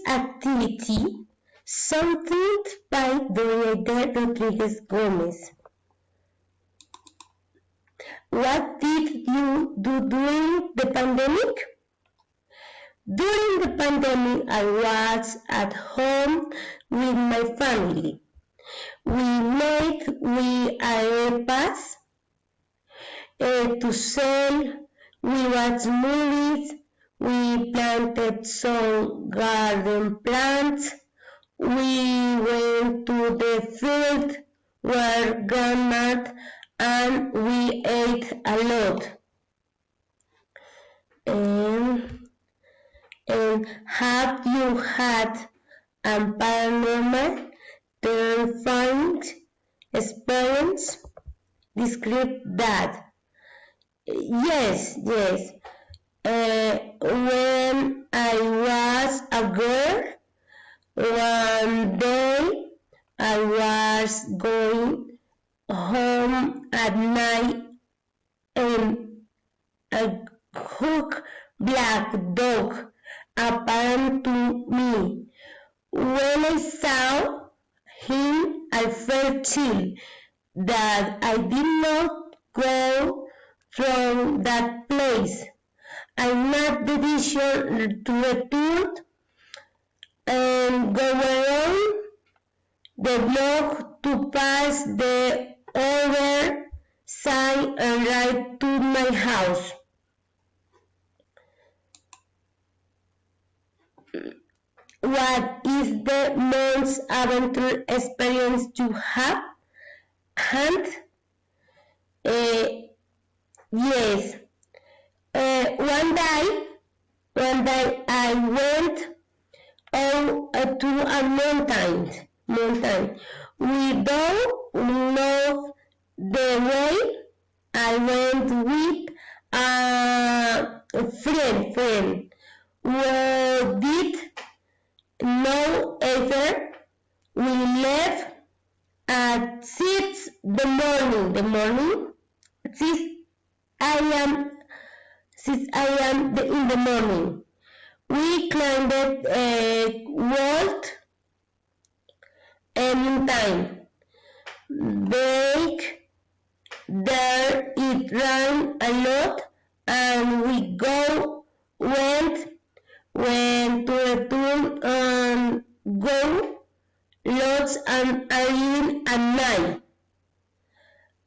activity something by Doña Rodriguez Gomez. What did you do during the pandemic? During the pandemic, I was at home with my family. We made arepas to sell. We watched movies. We planted some garden plants. We went to the field where grandma and we ate a lot. And have you had a paranormal terrifying experience? Describe that. Yes. When I was a girl, one day I was going home at night and a hook black dog appeared to me. When I saw him, I felt chill that I did not go from that place. I made the decision to return and go around the block to pass the other side and ride to my house. What is the most adventure experience you have had? Yes. One day I went to a mountain. We don't know the way. I went with a friend. We did know either. We left at 6 the morning. 6 a.m. In the morning. We climbed a wall anytime. There it rained a lot and we went to return and go lots and early at night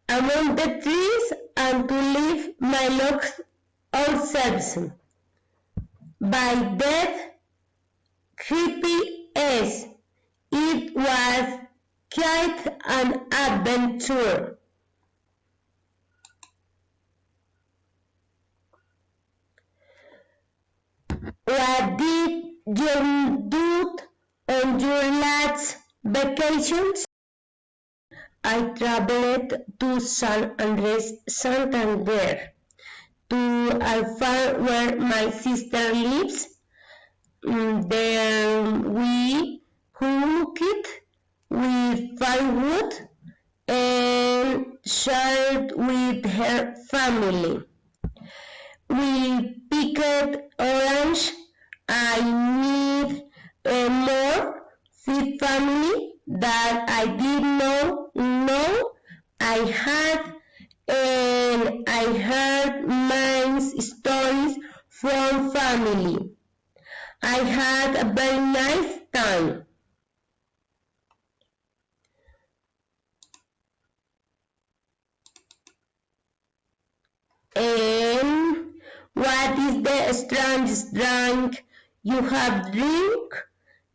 among the trees and to leave my logs ourselves. By that creepy as it was quite an adventure. What did you do on your last vacations? I traveled to San Andres, Santander, to a farm where my sister lives. There we cooked with firewood and shared with her family. We picked orange. I need more with family that I did not know I had, and I heard my stories from family. I had a very nice time. And what is the strangest drink you have drink?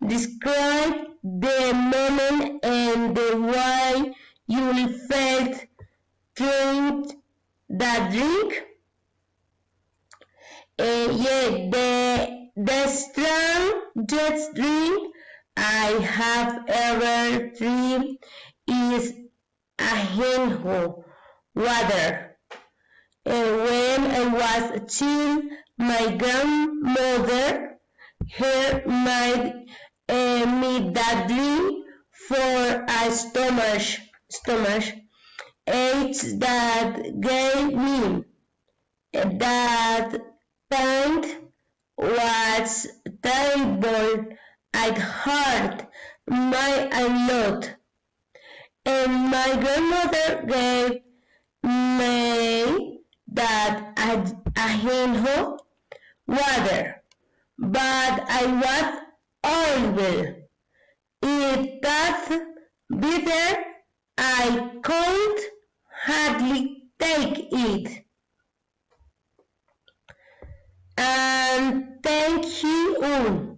Describe the moment and the way you felt drink that drink. The strangest drink I have ever drink is ajenjo water. When I was a child, my grandmother made me that drink for a stomach ache that gave me. That pain was terrible It hurt my a lot, and my grandmother gave me that a hint water, but I was horrible. It got bitter. I could hardly take it. And thank you.